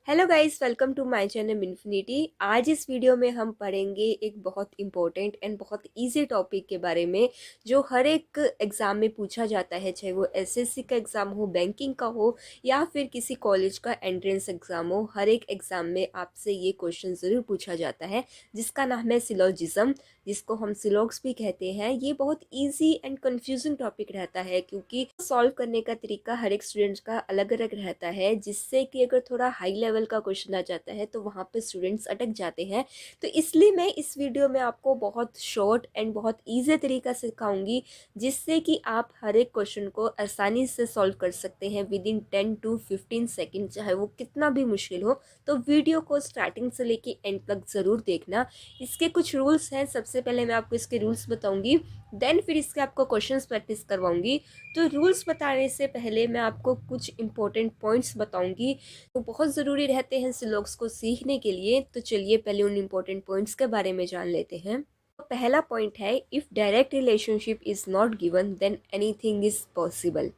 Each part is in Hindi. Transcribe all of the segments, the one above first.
Hello guys, welcome to my channel infinity. आज इस वीडियो में हम पढ़ेंगे एक बहुत इंपॉर्टेंट एंड बहुत इजी टॉपिक के बारे में जो हर एक एग्ज़ाम में पूछा जाता है, चाहे वो एसएससी का एग्ज़ाम हो, बैंकिंग का हो या फिर किसी कॉलेज का एंट्रेंस एग्ज़ाम हो। हर एक एग्ज़ाम में आपसे ये क्वेश्चन ज़रूर पूछा जाता है जिसका नाम है सिलोजिज्म, जिसको हम सिलॉग्स भी कहते हैं। ये बहुत ईजी एंड कन्फ्यूजिंग टॉपिक रहता है क्योंकि सॉल्व करने का तरीका हर एक स्टूडेंट्स का अलग अलग रहता है, जिससे कि अगर थोड़ा हाई लेवल का क्वेश्चन आ जाता है तो वहाँ पे स्टूडेंट्स अटक जाते हैं। तो इसलिए मैं इस वीडियो में आपको बहुत शॉर्ट एंड बहुत ईजी तरीका सिखाऊंगी जिससे कि आप हर एक क्वेश्चन को आसानी से सॉल्व कर सकते हैं विद इन 10 to 15 सेकेंड, चाहे वो कितना भी मुश्किल हो। तो वीडियो को स्टार्टिंग से लेके एंड तक ज़रूर देखना। इसके कुछ रूल्स हैं। सबसे पहले मैं आपको इसके रूल्स बताऊंगी, देन फिर इसके आपको क्वेश्चंस प्रैक्टिस करवाऊंगी। तो रूल्स बताने से पहले मैं आपको कुछ इंपॉर्टेंट पॉइंट्स बताऊंगी, तो बहुत ज़रूरी रहते हैं सिलॉग्स को सीखने के लिए। तो चलिए पहले उन इंपॉर्टेंट पॉइंट्स के बारे में जान लेते हैं। तो पहला पॉइंट है, if direct relationship is not given than anything is possible.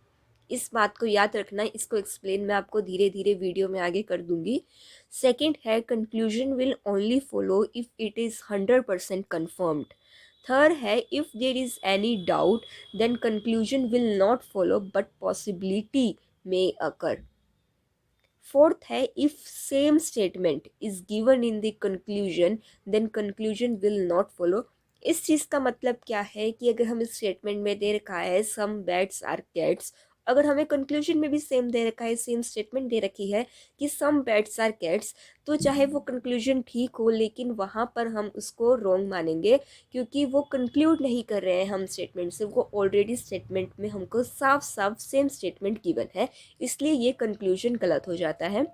इस बात को याद रखना। इसको एक्सप्लेन मैं आपको धीरे धीरे वीडियो में आगे कर दूंगी। सेकेंड है, conclusion will only follow if it is 100% confirmed. Third है, if there is any doubt then conclusion will not follow but possibility may occur. Fourth है, if same statement is given in the conclusion then conclusion will not follow. इस चीज़ का मतलब क्या है कि अगर हम इस स्टेटमेंट में दे रखा है सम बैट्स आर कैट्स, अगर हमें कंक्लूजन में भी सेम दे रखा है, सेम स्टेटमेंट दे रखी है कि सम बैट्स आर कैट्स, तो चाहे वो कंक्लूजन ठीक हो लेकिन वहाँ पर हम उसको रॉन्ग मानेंगे क्योंकि वो कंक्लूड नहीं कर रहे हैं हम स्टेटमेंट से, वो ऑलरेडी स्टेटमेंट में हमको साफ साफ सेम स्टेटमेंट गिवन है, इसलिए ये कंक्लूजन गलत हो जाता है।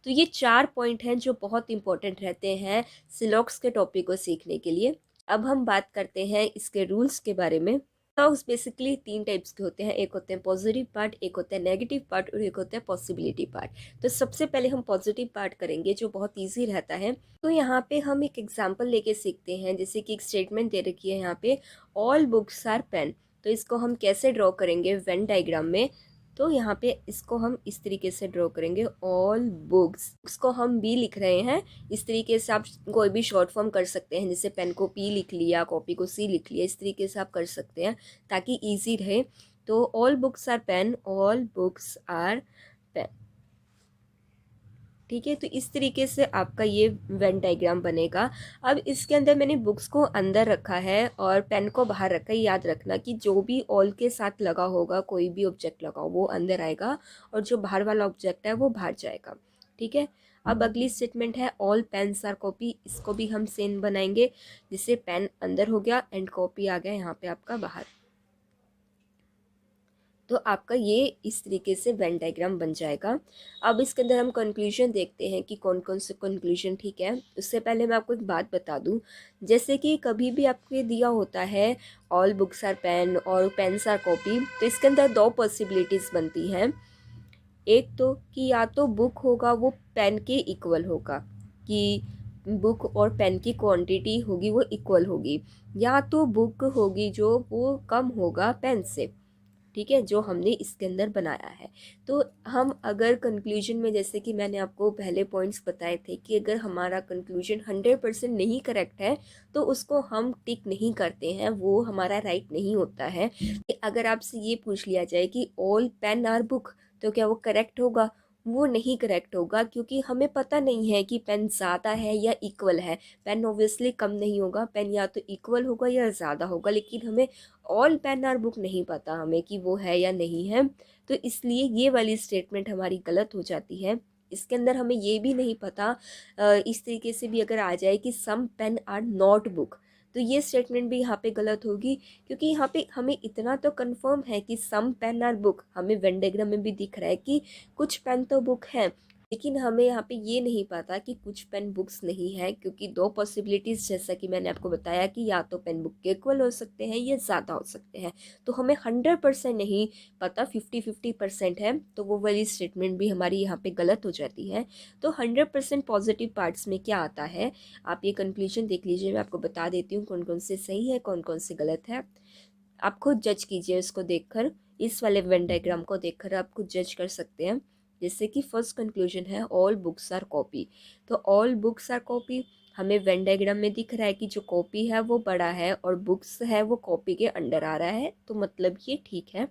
तो ये 4 पॉइंट हैं जो बहुत इंपॉर्टेंट रहते हैं सिलॉक्स के टॉपिक को सीखने के लिए। अब हम बात करते हैं इसके रूल्स के बारे में। सिलॉक्स बेसिकली 3 टाइप्स के होते हैं, एक होते हैं पॉजिटिव पार्ट, एक होता है नेगेटिव पार्ट और एक होता है पॉसिबिलिटी पार्ट। तो सबसे पहले हम पॉजिटिव पार्ट करेंगे जो बहुत ईजी रहता है। तो यहाँ पे हम एक एग्जाम्पल लेके सीखते हैं, जैसे कि एक स्टेटमेंट दे रखी है यहाँ पे, ऑल बुक्स आर पेन। तो इसको हम कैसे ड्रॉ करेंगे वेन डायग्राम में। तो यहाँ पे इसको हम इस तरीके से ड्रॉ करेंगे, ऑल बुक्स को हम बी लिख रहे हैं। इस तरीके से आप कोई भी शॉर्ट फॉर्म कर सकते हैं, जैसे पेन को पी लिख लिया, कॉपी को सी लिख लिया, इस तरीके से आप कर सकते हैं ताकि इजी रहे। तो all books are pen, all books are pen. ठीक है, तो इस तरीके से आपका ये वेन डायग्राम बनेगा। अब इसके अंदर मैंने बुक्स को अंदर रखा है और पेन को बाहर रखा है। याद रखना कि जो भी ऑल के साथ लगा होगा, कोई भी ऑब्जेक्ट लगा हो वो अंदर आएगा और जो बाहर वाला ऑब्जेक्ट है वो बाहर जाएगा। ठीक है, अब अगली स्टेटमेंट है, ऑल पेन्स आर कॉपी। इसको भी हम सेम बनाएंगे, जिससे पेन अंदर हो गया एंड कॉपी आ गया यहाँ पे आपका बाहर। तो आपका ये इस तरीके से वेन डायग्राम बन जाएगा। अब इसके अंदर हम कंक्लूजन देखते हैं कि कौन कौन से कंक्लूजन ठीक है। उससे पहले मैं आपको एक बात बता दूं, जैसे कि कभी भी आपको दिया होता है ऑल बुक्स आर पेन और पेन्स आर कॉपी, तो इसके अंदर 2 पॉसिबिलिटीज़ बनती हैं। एक तो कि या तो बुक होगा वो पेन के इक्वल होगा, कि बुक और पेन की क्वांटिटी होगी वो इक्वल होगी, या तो बुक होगी जो वो कम होगा पेन से। ठीक है, जो हमने इसके अंदर बनाया है। तो हम अगर कंक्लूजन में, जैसे कि मैंने आपको पहले पॉइंट्स बताए थे कि अगर हमारा कंक्लूजन 100% नहीं करेक्ट है तो उसको हम टिक नहीं करते हैं, वो हमारा राइट नहीं होता है। अगर आपसे ये पूछ लिया जाए कि ऑल पेन आर बुक, तो क्या वो करेक्ट होगा? वो नहीं करेक्ट होगा क्योंकि हमें पता नहीं है कि पेन ज़्यादा है या इक्वल है। पेन ऑब्वियसली कम नहीं होगा, पेन या तो इक्वल होगा या ज़्यादा होगा, लेकिन हमें ऑल पेन आर बुक नहीं पता हमें कि वो है या नहीं है। तो इसलिए ये वाली स्टेटमेंट हमारी गलत हो जाती है। इसके अंदर हमें ये भी नहीं पता, इस तरीके से भी अगर आ जाए कि some pen are not book, तो ये स्टेटमेंट भी यहाँ पे गलत होगी क्योंकि यहाँ पे हमें इतना तो कंफर्म है कि सम पेन आर बुक, हमें वेन डायग्राम में भी दिख रहा है कि कुछ पेन तो बुक है, लेकिन हमें यहाँ पे ये नहीं पता कि कुछ पेन बुक्स नहीं है, क्योंकि 2 पॉसिबिलिटीज़, जैसा कि मैंने आपको बताया कि या तो पेन बुक के इक्वल हो सकते हैं या ज़्यादा हो सकते हैं। तो हमें 100% नहीं पता, 50-50% है, तो वो वाली स्टेटमेंट भी हमारी यहाँ पे गलत हो जाती है। तो 100% पॉजिटिव पार्ट्स में क्या आता है, आप ये कंक्लूजन देख लीजिए। मैं आपको बता देती हूँ कौन कौन से सही है, कौन कौन से गलत है। आप खुद जज कीजिए इसको देखकर, इस वाले वेन डायग्राम को देखकर आप खुद जज कर सकते हैं। जैसे कि फर्स्ट कंक्लूजन है ऑल बुक्स आर कॉपी, तो ऑल बुक्स आर कॉपी हमें वेन डायग्राम में दिख रहा है कि जो कॉपी है वो बड़ा है और बुक्स है वो कॉपी के अंडर आ रहा है, तो मतलब ये ठीक है।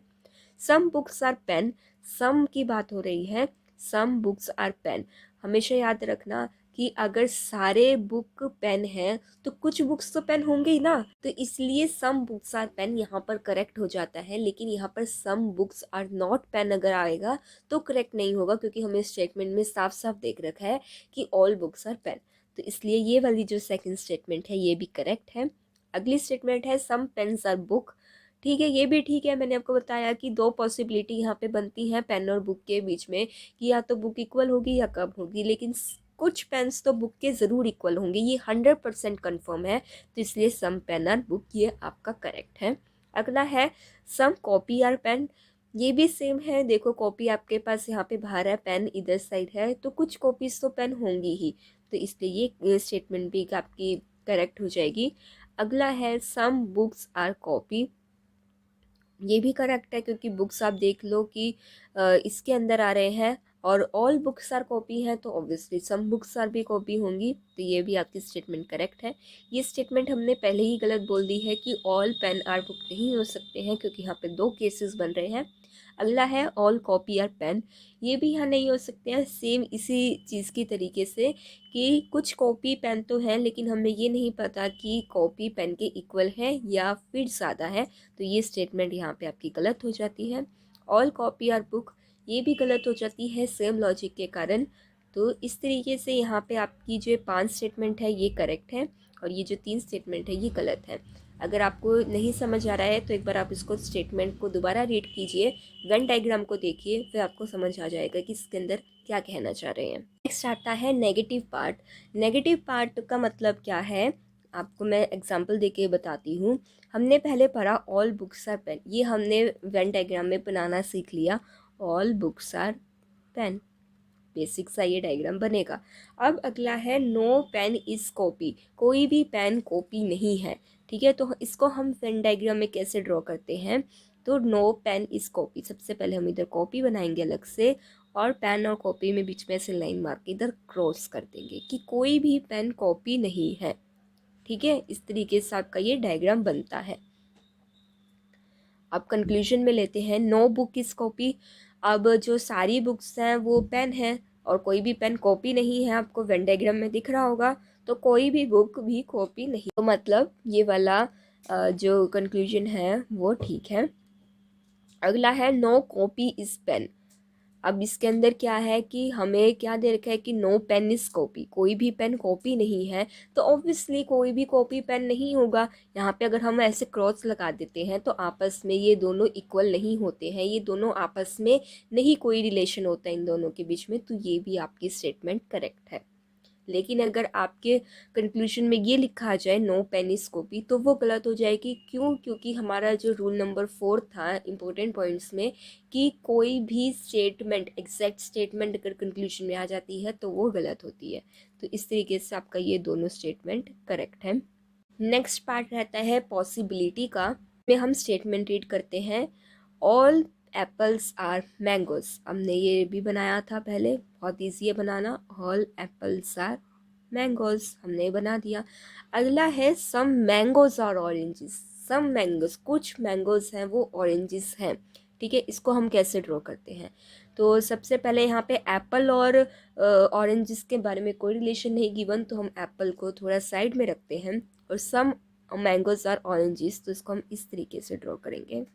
सम बुक्स आर पेन, सम की बात हो रही है, सम बुक्स आर पेन। हमेशा याद रखना कि अगर सारे बुक पेन हैं तो कुछ बुक्स तो पेन होंगे ही ना, तो इसलिए सम बुक्स आर पेन यहाँ पर करेक्ट हो जाता है। लेकिन यहाँ पर some books are not pen अगर आएगा तो करेक्ट नहीं होगा, क्योंकि हमें स्टेटमेंट में साफ साफ देख रखा है कि ऑल बुक्स आर पेन, तो इसलिए ये वाली जो सेकंड स्टेटमेंट है ये भी करेक्ट है। अगली स्टेटमेंट है सम पेन्स आर बुक, ठीक है, ये भी ठीक है। मैंने आपको बताया कि दो पॉसिबिलिटी यहाँ पे बनती हैं पेन और बुक के बीच में, कि या तो बुक इक्वल होगी या कम होगी, लेकिन कुछ पेन्स तो बुक के ज़रूर इक्वल होंगे, ये 100% कन्फर्म है, तो इसलिए सम पेन आर बुक ये आपका करेक्ट है। अगला है सम कॉपी आर पेन, ये भी सेम है। देखो कॉपी आपके पास यहाँ पे बाहर है, पेन इधर साइड है, तो कुछ कॉपीज तो पेन होंगी ही, तो इसलिए ये स्टेटमेंट भी आपकी करेक्ट हो जाएगी। अगला है सम बुक्स आर कॉपी, ये भी करेक्ट है, क्योंकि बुक्स आप देख लो कि इसके अंदर आ रहे हैं और ऑल बुक्स आर कॉपी हैं, तो ऑब्वियसली सम बुक्स आर भी कॉपी होंगी, तो ये भी आपकी स्टेटमेंट करेक्ट है। ये स्टेटमेंट हमने पहले ही गलत बोल दी है कि ऑल पेन आर बुक नहीं हो सकते हैं, क्योंकि यहाँ पे दो केसेस बन रहे हैं। अगला है ऑल कॉपी आर पेन, ये भी यहाँ नहीं हो सकते हैं, सेम इसी चीज़ की तरीके से कि कुछ कॉपी पेन तो हैं, लेकिन हमें ये नहीं पता कि कॉपी पेन के इक्वल है या फिर ज़्यादा है, तो ये स्टेटमेंट यहाँ पे आपकी गलत हो जाती है। ऑल कॉपी आर बुक, ये भी गलत हो जाती है सेम लॉजिक के कारण। तो इस तरीके से यहाँ पे आपकी जो 5 स्टेटमेंट है ये करेक्ट है और ये जो 3 स्टेटमेंट है ये गलत है। अगर आपको नहीं समझ आ रहा है तो एक बार आप इसको स्टेटमेंट को दोबारा रीड कीजिए, वेन डायग्राम को देखिए, फिर आपको समझ आ जाएगा कि इसके अंदर क्या कहना चाह रहे हैं। नेक्स्ट आता है नेगेटिव पार्ट। नेगेटिव पार्ट का मतलब क्या है, आपको मैं एग्जांपल देके बताती हूँ। हमने पहले पढ़ा ऑल बुक्स आर पेन, ये हमने वेन डायग्राम में बनाना सीख लिया, all books are pen, basic सा ये डायग्राम बनेगा। अब अगला है नो पेन इज कॉपी, कोई भी पेन कॉपी नहीं है, ठीक है। तो इसको हम वेन डायग्राम में कैसे ड्रॉ करते हैं, तो नो पेन इज कॉपी, सबसे पहले हम इधर कॉपी बनाएंगे अलग से और पेन और कॉपी में बीच में से लाइन मार के इधर क्रॉस कर देंगे कि कोई भी पेन कॉपी नहीं है, ठीक है। इस तरीके से आपका ये डायग्राम बनता है। अब कंक्लूजन में लेते हैं नो बुक इज कॉपी। अब जो सारी बुक्स हैं वो पेन है और कोई भी पेन कॉपी नहीं है, आपको वेन डायग्राम में दिख रहा होगा, तो कोई भी बुक भी कॉपी नहीं, तो मतलब ये वाला जो कंक्लूजन है वो ठीक है। अगला है नो कॉपी इज पेन। अब इसके अंदर क्या है कि हमें क्या दे रखा है कि नो पेन इज कॉपी, कोई भी पेन कॉपी नहीं है, तो ऑब्वियसली कोई भी कॉपी पेन नहीं होगा। यहाँ पे अगर हम ऐसे क्रॉस लगा देते हैं तो आपस में ये दोनों इक्वल नहीं होते हैं, ये दोनों आपस में नहीं कोई रिलेशन होता है इन दोनों के बीच में, तो ये भी आपकी स्टेटमेंट करेक्ट है। लेकिन अगर आपके कंक्लूजन में ये लिखा आ जाए नो पेन इज कॉपी, तो वो गलत हो जाएगी। क्यों? क्योंकि हमारा जो रूल नंबर 4 था इम्पोर्टेंट पॉइंट्स में कि कोई भी स्टेटमेंट एग्जैक्ट स्टेटमेंट अगर कंक्लूजन में आ जाती है तो वो गलत होती है, तो इस तरीके से आपका ये दोनों स्टेटमेंट करेक्ट है। नेक्स्ट पार्ट रहता है पॉसिबिलिटी का, में हम स्टेटमेंट रीड करते हैं ऑल एप्पल्स आर मैंगोज। हमने ये भी बनाया था पहले, बहुत ईजी है बनाना, ऑल एप्पल्स आर मैंगोज हमने बना दिया। अगला है some mangoes are oranges, some mangoes, कुछ मैंगोज हैं वो ऑरेंजेस हैं, ठीक है। इसको हम कैसे ड्रॉ करते हैं, तो सबसे पहले यहाँ पे एप्पल और ऑरेंजेस के बारे में कोई रिलेशन नहीं गिवन, तो हम एप्पल को थोड़ा साइड में रखते हैं और सम मैंगोज आर ऑरेंजेस, तो इसको हम इस तरीके से ड्रॉ करेंगे।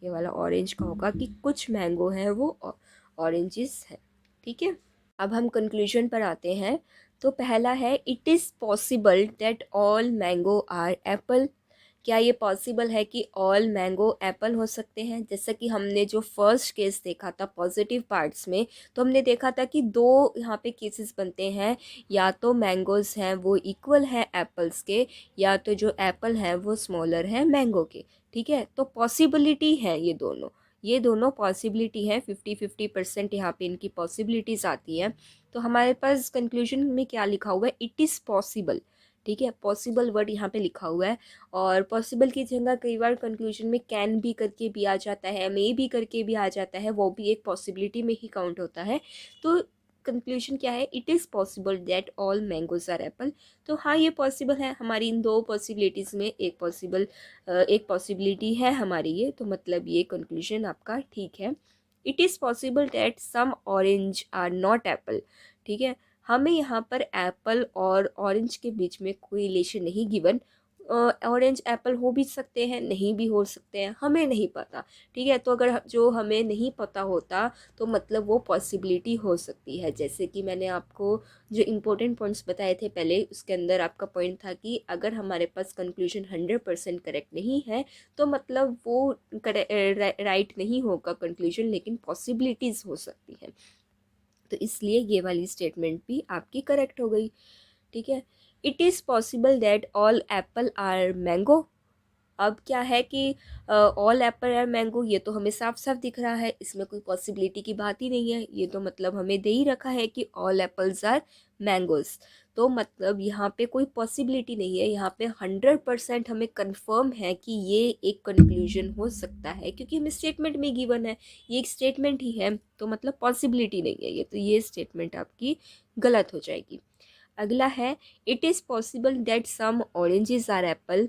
ये वाला ऑरेंज का होगा कि कुछ मैंगो हैं वो ऑरेंजेस हैं, ठीक है। अब हम कंक्लूजन पर आते हैं, तो पहला है it is possible that all mango are apple. क्या ये पॉसिबल है कि ऑल मैंगो एप्पल हो सकते हैं? जैसा कि हमने जो फर्स्ट केस देखा था पॉजिटिव पार्ट्स में, तो हमने देखा था कि दो यहाँ पे केसेस बनते हैं, या तो मैंगोज हैं वो इक्वल है एप्पल्स के, या तो जो एप्पल है वो स्मॉलर है मैंगो के, ठीक है। तो पॉसिबिलिटी है ये दोनों पॉसिबिलिटी है, 50-50% यहाँ पे इनकी पॉसिबिलिटीज़ आती हैं। तो हमारे पास कंक्लूजन में क्या लिखा हुआ है, इट इज़ पॉसिबल, ठीक है, पॉसिबल वर्ड यहाँ पे लिखा हुआ है, और पॉसिबल की जगह कई बार कंक्लूजन में कैन भी करके भी आ जाता है, मे भी करके भी आ जाता है, वो भी एक पॉसिबिलिटी में ही काउंट होता है। तो कंक्लूजन क्या है, it is possible that all mangoes are apple. तो हाँ, ये पॉसिबल है, हमारी इन दो पॉसिबिलिटीज़ में एक पॉसिबिलिटी है हमारी ये, तो मतलब ये कंक्लूजन आपका ठीक है। It is possible that some orange are not apple. ठीक है, हमें यहाँ पर एप्पल और ऑरेंज के बीच में कोई रिलेशन नहीं गिवन। ऑरेंज एप्पल हो भी सकते हैं, नहीं भी हो सकते हैं, हमें नहीं पता। ठीक है, तो अगर जो हमें नहीं पता होता तो मतलब वो पॉसिबिलिटी हो सकती है। जैसे कि मैंने आपको जो इम्पोर्टेंट पॉइंट्स बताए थे पहले, उसके अंदर आपका पॉइंट था कि अगर हमारे पास कंक्लूजन 100% करेक्ट नहीं है तो मतलब वो राइट नहीं होगा कंक्लूजन, लेकिन पॉसिबिलिटीज़ हो सकती हैं। तो इसलिए ये वाली स्टेटमेंट भी आपकी करेक्ट हो गई। ठीक है, it is possible that all apple are mango. अब क्या है कि ऑल एप्पल आर मैंगो, ये तो हमें साफ साफ दिख रहा है, इसमें कोई पॉसिबिलिटी की बात ही नहीं है। ये तो मतलब हमें दे ही रखा है कि ऑल एप्पल्स आर मैंगोज। तो मतलब यहाँ पे कोई पॉसिबिलिटी नहीं है, यहाँ पे 100% हमें कंफर्म है कि ये एक कंक्लूजन हो सकता है, क्योंकि हमें स्टेटमेंट में गिवन है, ये एक स्टेटमेंट ही है, तो मतलब पॉसिबिलिटी नहीं है ये, तो ये स्टेटमेंट आपकी गलत हो जाएगी। अगला है, it is possible that some oranges are apple.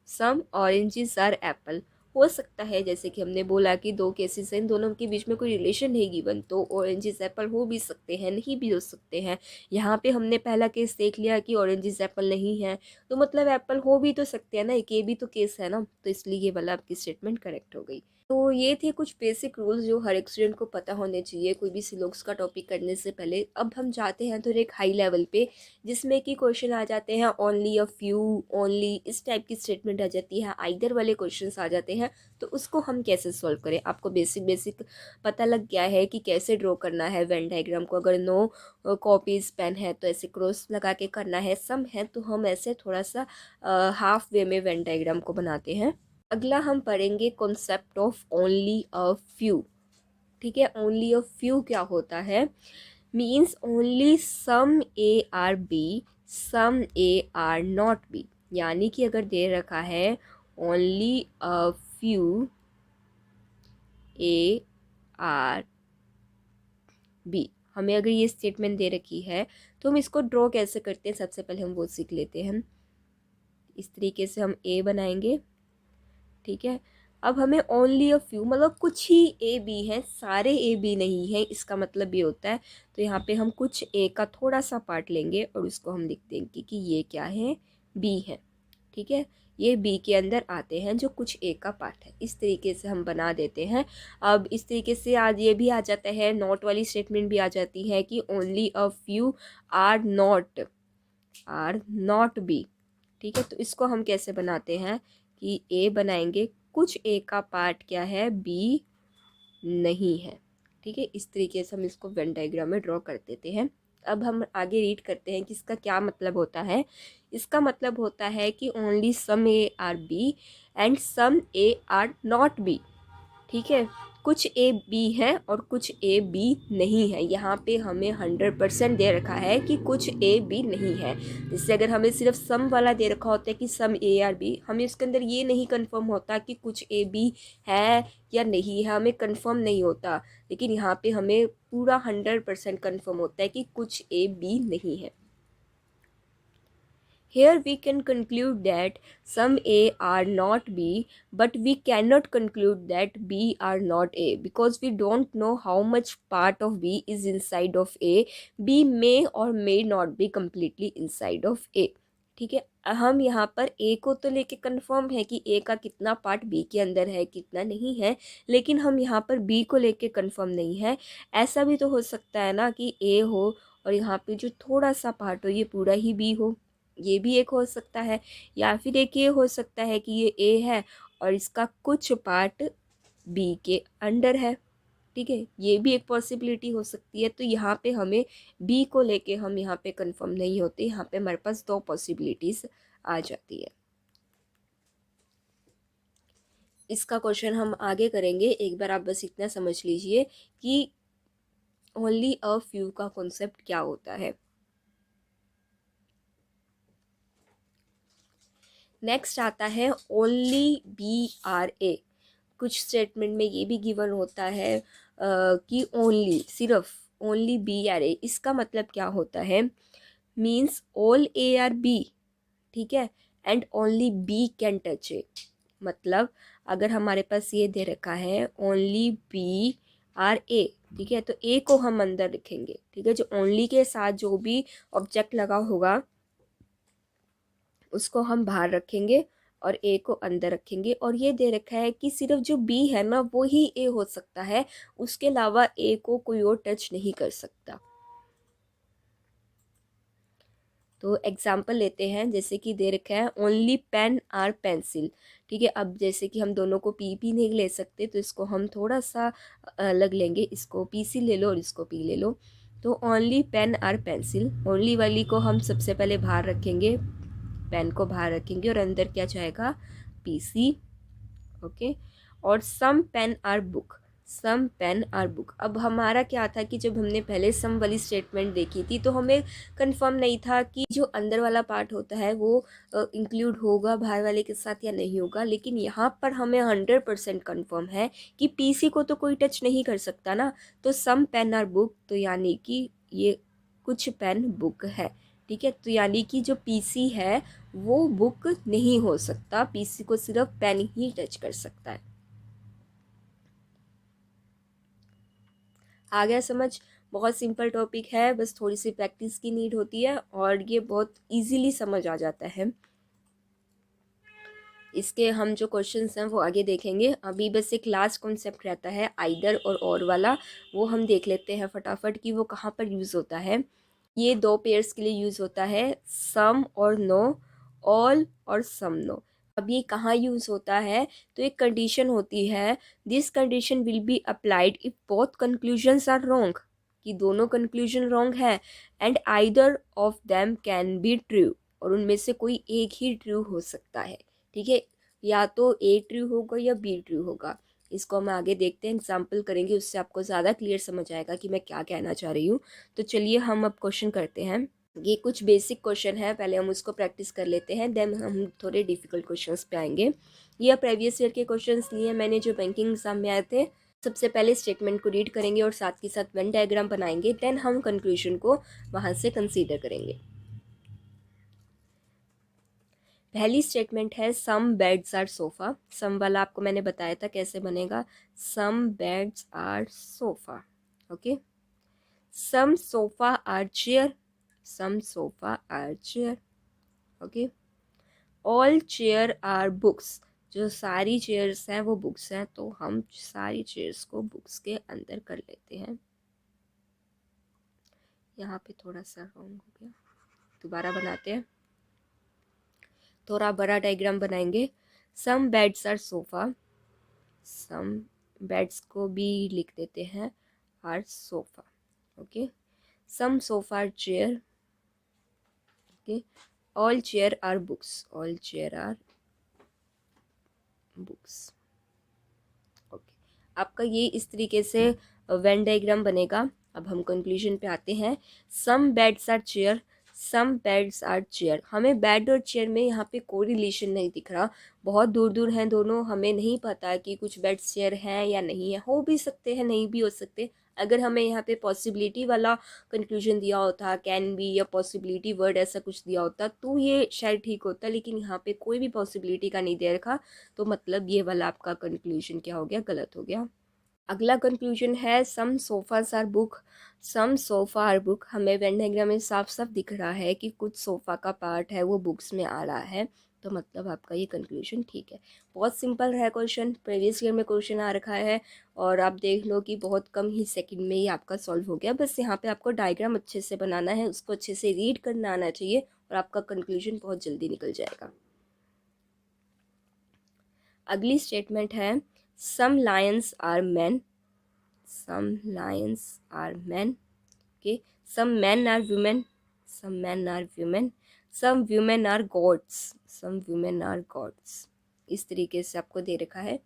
Some oranges are apple, हो सकता है, जैसे कि हमने बोला कि दो केसेस हैं, इन दोनों के बीच में कोई रिलेशन नहीं गिवन, तो ऑरेंजेस एप्पल हो भी सकते हैं, नहीं भी हो सकते हैं। यहाँ पे हमने पहला केस देख लिया कि ऑरेंजेस एप्पल नहीं है, तो मतलब एप्पल हो भी तो सकते हैं ना, एक ये भी तो केस है ना, तो इसलिए ये वाला आपकी स्टेटमेंट करेक्ट हो गई। तो ये थे कुछ बेसिक रूल्स जो हर एक स्टूडेंट को पता होने चाहिए कोई भी सिलोक्स का टॉपिक करने से पहले। अब हम जाते हैं तो एक हाई लेवल पे, जिसमें कि क्वेश्चन आ जाते हैं ओनली अ फ्यू, ओनली, इस टाइप की स्टेटमेंट आ जाती है, आइदर वाले क्वेश्चंस आ जाते हैं। तो उसको हम कैसे सॉल्व करें, आपको बेसिक पता लग गया है कि कैसे ड्रॉ करना है वेन डायग्राम को। अगर नो कॉपीज पेन है तो ऐसे क्रॉस लगा के करना है, सम है तो हम ऐसे थोड़ा सा हाफ वे में वेन डायग्राम को बनाते हैं। अगला हम पढ़ेंगे concept of only a few. ठीक है, ओनली अ फ्यू क्या होता है, means only some A are B, some A are not B. यानी कि अगर दे रखा है only a few A are B, हमें अगर ये स्टेटमेंट दे रखी है तो हम इसको ड्रॉ कैसे करते हैं, सबसे पहले हम वो सीख लेते हैं। इस तरीके से हम ए बनाएंगे। ठीक है, अब हमें ओनली अ फ्यू मतलब कुछ ही ए बी हैं, सारे ए बी नहीं हैं, इसका मतलब ये होता है। तो यहाँ पे हम कुछ ए का थोड़ा सा पार्ट लेंगे और उसको हम लिख देंगे कि ये क्या है, बी है। ठीक है, ये बी के अंदर आते हैं जो कुछ ए का पार्ट है, इस तरीके से हम बना देते हैं। अब इस तरीके से आज ये भी आ जाता है, नॉट वाली स्टेटमेंट भी आ जाती है कि only a few are not B. ठीक है, तो इसको हम कैसे बनाते हैं कि ए बनाएंगे, कुछ ए का पार्ट क्या है, बी नहीं है। ठीक है, इस तरीके से हम इसको वेन डायग्राम में ड्रॉ कर देते हैं। अब हम आगे रीड करते हैं कि इसका क्या मतलब होता है। इसका मतलब होता है कि only some A are B and some A are not B. ठीक है, कुछ ए बी है और कुछ ए बी नहीं है। यहाँ पे हमें 100% दे रखा है कि कुछ ए बी नहीं है। जैसे अगर हमें सिर्फ सम वाला दे रखा होता है कि सम ए आर बी, हमें इसके अंदर ये नहीं कंफर्म होता कि कुछ ए बी है या नहीं है, हमें कंफर्म नहीं होता। लेकिन यहाँ पे हमें पूरा 100% कंफर्म होता है कि कुछ ए बी नहीं है। Here we can conclude that some A are not B, but we cannot conclude that B are not A because we don't know how much part of B is inside of A. B may or may not be completely inside of A. ठीक है, हम यहाँ पर A को तो लेके कंफर्म है कि A का कितना पार्ट B के अंदर है, कितना नहीं है, लेकिन हम यहाँ पर B को लेके कंफर्म नहीं है। ऐसा भी तो हो सकता है ना कि A हो और यहाँ पे जो थोड़ा सा पार्ट हो ये पूरा ही B हो, ये भी एक हो सकता है। या फिर एक ये हो सकता है कि ये ए है और इसका कुछ पार्ट बी के अंडर है। ठीक है, ये भी एक पॉसिबिलिटी हो सकती है। तो यहाँ पे हमें बी को लेके हम यहाँ पे कंफर्म नहीं होते, यहाँ पे हमारे पास दो पॉसिबिलिटीज आ जाती है। इसका क्वेश्चन हम आगे करेंगे, एक बार आप बस इतना समझ लीजिए कि ओनली अ फ्यू का कॉन्सेप्ट क्या होता है। नेक्स्ट आता है ओनली बी आर ए। कुछ स्टेटमेंट में ये भी गिवन होता है कि ओनली, सिर्फ, ओनली बी आर ए। इसका मतलब क्या होता है? Means all A are B, ठीक है, and only B can touch A. मतलब अगर हमारे पास ये दे रखा है ओनली बी आर ए, ठीक है, तो ए को हम अंदर रखेंगे, ठीक है, जो ओनली के साथ जो भी ऑब्जेक्ट लगा होगा उसको हम बाहर रखेंगे और ए को अंदर रखेंगे। और ये दे रखा है कि सिर्फ जो बी है ना वो ही ए हो सकता है, उसके अलावा ए को कोई और टच नहीं कर सकता। तो एग्जाम्पल लेते हैं, जैसे कि दे रखा है ओनली पेन आर पेंसिल, ठीक है। अब जैसे कि हम दोनों को पी नहीं ले सकते तो इसको हम थोड़ा सा अलग लेंगे, इसको पी सी ले लो और इसको पी ले लो। तो only pen are pencil, only वाली को हम सबसे पहले बाहर रखेंगे, पेन को बाहर रखेंगे और अंदर क्या जाएगा? P C, okay. और some pen are book, some pen are book. अब हमारा क्या था कि जब हमने पहले सम वाली स्टेटमेंट देखी थी तो हमें कंफर्म नहीं था कि जो अंदर वाला पार्ट होता है वो इंक्लूड होगा बाहर वाले के साथ या नहीं होगा। लेकिन यहाँ पर हमें 100% कन्फर्म है कि पीसी को तो कोई टच नहीं कर सकता ना। तो सम पेन आर बुक, तो यानी कि ये कुछ पेन बुक है, ठीक है। तो यानी कि जो पीसी है वो बुक नहीं हो सकता, पीसी को सिर्फ पेन ही टच कर सकता है। आ गया समझ? बहुत सिंपल टॉपिक है, बस थोड़ी सी प्रैक्टिस की नीड होती है और ये बहुत इजीली समझ आ जाता है। इसके हम जो क्वेश्चंस हैं वो आगे देखेंगे। अभी बस एक लास्ट कॉन्सेप्ट रहता है आइदर और वाला, वो हम देख लेते हैं फटाफट कि वो कहाँ पर यूज़ होता है। ये दो पेयर्स के लिए यूज़ होता है, सम और नो, ऑल और सम नो। अब ये कहाँ यूज़ होता है? तो एक कंडीशन होती है, this condition will be applied if both conclusions are wrong, कि दोनों कंक्लूजन रॉन्ग है, and either of them can be true, और उनमें से कोई एक ही ट्रू हो सकता है, ठीक है। या तो ए ट्रू होगा या बी ट्रू होगा। इसको हम आगे देखते हैं, एग्जाम्पल करेंगे, उससे आपको ज़्यादा क्लियर समझ आएगा कि मैं क्या कहना चाह रही हूँ। तो चलिए हम अब क्वेश्चन करते हैं। ये कुछ बेसिक क्वेश्चन है, पहले हम उसको प्रैक्टिस कर लेते हैं, देन हम थोड़े डिफिकल्ट क्वेश्चंस पे आएंगे। ये प्रीवियस ईयर के क्वेश्चंस लिए मैंने जो बैंकिंग एग्जाम में आए थे। सबसे पहले स्टेटमेंट को रीड करेंगे और साथ के साथ वेन डायग्राम बनाएंगे, देन हम कंक्लूजन को वहाँ से कंसीडर करेंगे। पहली स्टेटमेंट है some beds are sofa. Some वाला आपको मैंने बताया था कैसे बनेगा, some beds are sofa, okay. Some sofa are chair, some sofa are chair, okay. All chair are books, जो सारी चेयर्स हैं वो बुक्स हैं, तो हम सारी चेयर्स को बुक्स के अंदर कर लेते हैं। यहाँ पे थोड़ा सा रॉन्ग हो गया, दोबारा बनाते हैं, थोड़ा बड़ा डायग्राम बनाएंगे। Some beds are sofa, some beds को भी लिख देते हैं are sofa, okay. Some sofa are chair, okay. All chair are books, all chair are books, okay. आपका ये इस तरीके से वेन डायग्राम बनेगा। अब हम कंक्लूजन पे आते हैं। Some beds are chair, some beds are chair. हमें बेड और चेयर में यहाँ पे कोई रिलेशन नहीं दिख रहा, बहुत दूर दूर हैं दोनों, हमें नहीं पता कि कुछ बेड्स चेयर हैं या नहीं है, हो भी सकते हैं नहीं भी हो सकते। अगर हमें यहाँ पे पॉसिबिलिटी वाला कंक्लूजन दिया होता, कैन बी या पॉसिबिलिटी वर्ड ऐसा कुछ दिया होता तो ये शायद ठीक होता, लेकिन यहाँ पे कोई भी पॉसिबिलिटी का नहीं दे रखा, तो मतलब ये वाला आपका कंक्लूजन क्या हो गया? गलत हो गया। अगला कंक्लूजन है some sofas are book, some sofa are book. हमें वेन डायग्राम में साफ साफ दिख रहा है कि कुछ सोफ़ा का पार्ट है वो बुक्स में आ रहा है, तो मतलब आपका ये कंक्लूजन ठीक है। बहुत सिंपल है क्वेश्चन, प्रीवियस ईयर में क्वेश्चन आ रखा है और आप देख लो कि बहुत कम ही सेकंड में ही आपका सॉल्व हो गया। बस यहाँ पे आपको डायग्राम अच्छे से बनाना है, उसको अच्छे से रीड करना आना चाहिए और आपका कंक्लूजन बहुत जल्दी निकल जाएगा। अगली स्टेटमेंट है some lions are man, some lions are man, okay. Some man are women, some man are women, some women are gods, some women are gods. इस तरीके से आपको दे रखा है।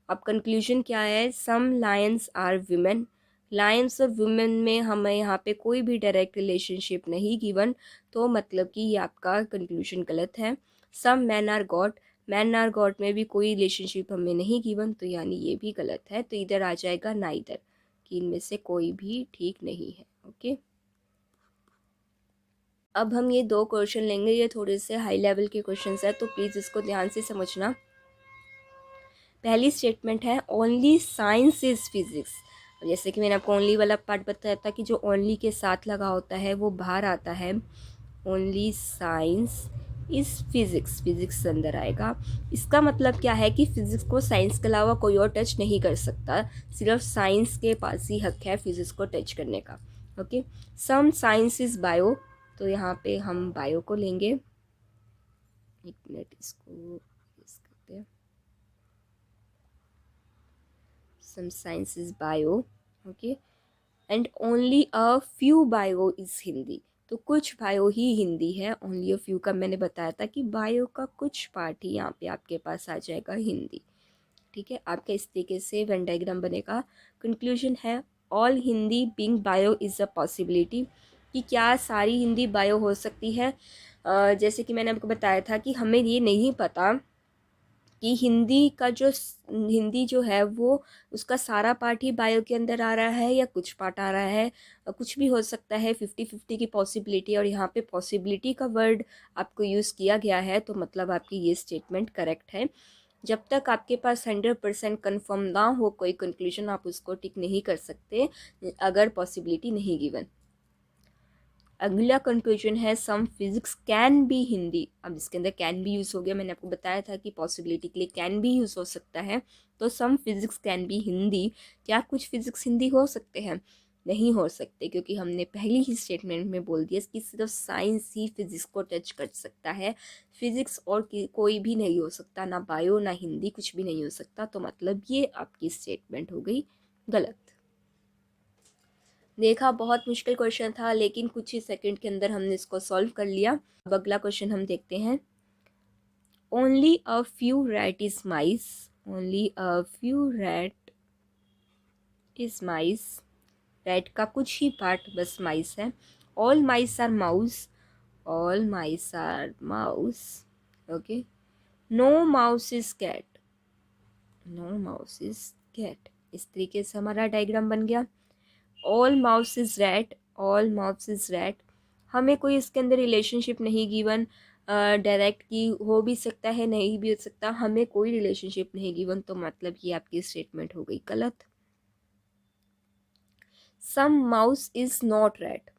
अब कंक्लूजन क्या है? Some lions are women, Lions और वुमेन में हमें यहाँ पे कोई भी डायरेक्ट रिलेशनशिप नहीं गिवन, तो मतलब कि ये आपका कंक्लूजन गलत है। Some man are god, man are god में भी कोई रिलेशनशिप हमें नहीं गिवन, तो यानी ये भी गलत है। तो इधर आ जाएगा नाइदर, कि इनमें से कोई भी ठीक नहीं है। ओके, अब हम ये 2 क्वेश्चन लेंगे, ये थोड़े से हाई लेवल के क्वेश्चंस है, तो प्लीज़ इसको ध्यान से समझना। पहली स्टेटमेंट है ओनली साइंस इज़ फिजिक्स। जैसे कि मैंने आपको ओनली वाला पार्ट बताया था कि जो ओनली के साथ लगा होता है वो बाहर आता है। Only science is physics, physics अंदर आएगा। इसका मतलब क्या है कि फिजिक्स को साइंस के अलावा कोई और टच नहीं कर सकता, सिर्फ साइंस के पास ही हक है फिजिक्स को टच करने का। Okay, some science is bio, तो यहाँ पे हम बायो को लेंगे। एक मिनट, इसको करते हैं। some science is bio, okay, and only a few bio is Hindi. तो कुछ बायो ही हिंदी है, ओनली अ फ्यू का मैंने बताया था कि बायो का कुछ पार्ट ही यहाँ पे आपके पास आ जाएगा हिंदी। ठीक है, आपका इस तरीके से वेन डायग्राम बनेगा। कंक्लूजन है all Hindi being bio is a possibility, कि क्या सारी हिंदी बायो हो सकती है। जैसे कि मैंने आपको बताया था कि हमें ये नहीं पता कि हिंदी जो है वो उसका सारा पार्ट ही बायो के अंदर आ रहा है या कुछ पार्ट आ रहा है। कुछ भी हो सकता है, 50-50 की पॉसिबिलिटी। और यहाँ पे पॉसिबिलिटी का वर्ड आपको यूज़ किया गया है, तो मतलब आपकी ये स्टेटमेंट करेक्ट है। जब तक आपके पास 100% कन्फर्म ना हो कोई कंक्लूजन, आप उसको टिक नहीं कर सकते अगर पॉसिबिलिटी नहीं गिवन। अगला कंक्लूजन है सम फिजिक्स कैन बी हिंदी। अब इसके अंदर कैन भी यूज़ हो गया, मैंने आपको बताया था कि पॉसिबिलिटी के लिए कैन भी यूज़ हो सकता है। तो सम फिजिक्स कैन बी हिंदी, क्या कुछ फिजिक्स हिंदी हो सकते हैं? नहीं हो सकते, क्योंकि हमने पहली ही स्टेटमेंट में बोल दिया कि सिर्फ साइंस ही फिजिक्स को टच कर सकता है, फिजिक्स और कोई भी नहीं हो सकता, ना बायो ना हिंदी, कुछ भी नहीं हो सकता। तो मतलब ये आपकी स्टेटमेंट हो गई गलत। देखा, बहुत मुश्किल क्वेश्चन था, लेकिन कुछ ही सेकंड के अंदर हमने इसको सॉल्व कर लिया। अब अगला क्वेश्चन हम देखते हैं। Only a few rat is mice, only a few rat is mice, rat का कुछ ही पार्ट बस माइस है। All mice are mouse, all mice are mouse. Okay, no mouse is cat, no mouse is cat. इस तरीके से हमारा डायग्राम बन गया। All mouse is rat, all mouse is rat, हमें कोई इसके अंदर रिलेशनशिप नहीं गिवन। डायरेक्ट की हो भी सकता है, नहीं भी हो सकता, हमें कोई रिलेशनशिप नहीं गिवन, तो मतलब ये आपकी स्टेटमेंट हो गई गलत। सम माउस इज़ नॉट रैट,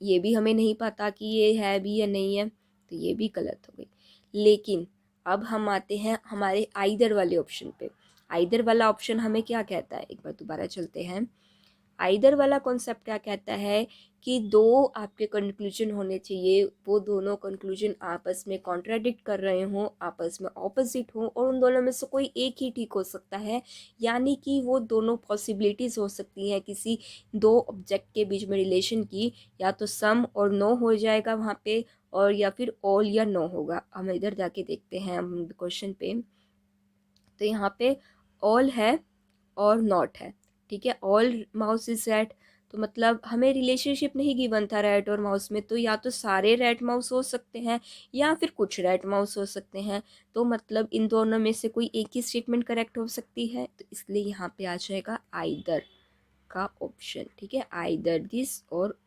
ये भी हमें नहीं पता कि ये है भी या नहीं है, तो ये भी गलत हो गई। लेकिन अब हम आते हैं हमारे आइदर वाले ऑप्शन पे। आइदर वाला ऑप्शन हमें क्या कहता है, एक बार दोबारा चलते हैं। आइदर वाला कॉन्सेप्ट क्या कहता है कि दो आपके कंक्लूजन होने चाहिए, वो दोनों कंक्लूजन आपस में कॉन्ट्राडिक्ट कर रहे हों, आपस में ऑपोजिट हों, और उन दोनों में से कोई एक ही ठीक हो सकता है। यानी कि वो दोनों पॉसिबिलिटीज़ हो सकती हैं किसी दो ऑब्जेक्ट के बीच में रिलेशन की, या तो सम और नो हो जाएगा वहाँ पे, और या फिर ऑल या नो होगा। हम इधर जाके देखते हैं हम क्वेश्चन पे, तो यहाँ पे ऑल है और नॉट है। ठीक है, ऑल माउस इज रैट, तो मतलब हमें रिलेशनशिप नहीं गिवन था रैट और माउस में, तो या तो सारे रैट माउस हो सकते हैं या फिर कुछ रैट माउस हो सकते हैं। तो मतलब इन दोनों में से कोई एक ही स्टेटमेंट करेक्ट हो सकती है, तो इसलिए यहाँ पे आ जाएगा आइदर का ऑप्शन। ठीक है, आइदर दिस और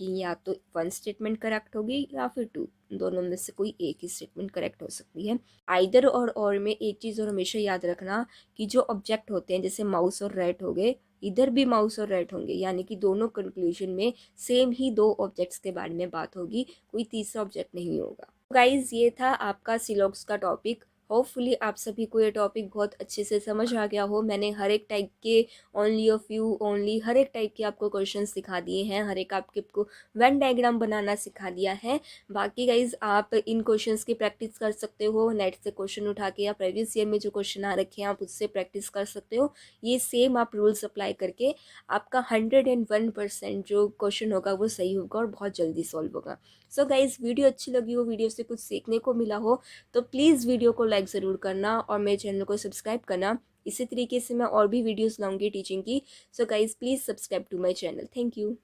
कि या तो वन स्टेटमेंट करेक्ट होगी या फिर टू, दोनों में से कोई एक ही स्टेटमेंट करेक्ट हो सकती है। आइदर और में एक चीज़ और हमेशा याद रखना कि जो ऑब्जेक्ट होते हैं, जैसे माउस और रैट हो गए, इधर भी माउस और रैट होंगे, यानी कि दोनों कंक्लूजन में सेम ही दो ऑब्जेक्ट्स के बारे में बात होगी, कोई तीसरा ऑब्जेक्ट नहीं होगा। गाइज, ये था आपका सिलॉक्स का टॉपिक। होपफुली आप सभी को ये टॉपिक बहुत अच्छे से समझ आ गया हो। मैंने हर एक टाइप के ओनली अ फ्यू, ओनली हर एक टाइप के आपको क्वेश्चन सिखा दिए हैं, हर एक आपको वेन डायग्राम बनाना सिखा दिया है। बाकी गाइज आप इन क्वेश्चंस की प्रैक्टिस कर सकते हो, नेट से क्वेश्चन उठा के, या प्रीवियस ईयर में जो क्वेश्चन आ रखे हैं आप उससे प्रैक्टिस कर सकते हो। ये सेम आप रूल्स अप्लाई करके आपका 101% जो क्वेश्चन होगा वो सही होगा और बहुत जल्दी सॉल्व होगा। सो गाइज, वीडियो अच्छी लगी हो, वीडियो से कुछ सीखने को मिला हो, तो प्लीज़ वीडियो को लाइक ज़रूर करना और मेरे चैनल को सब्सक्राइब करना। इसी तरीके से मैं और भी वीडियोस लाऊंगी टीचिंग की। So guys, please subscribe to my channel. Thank you.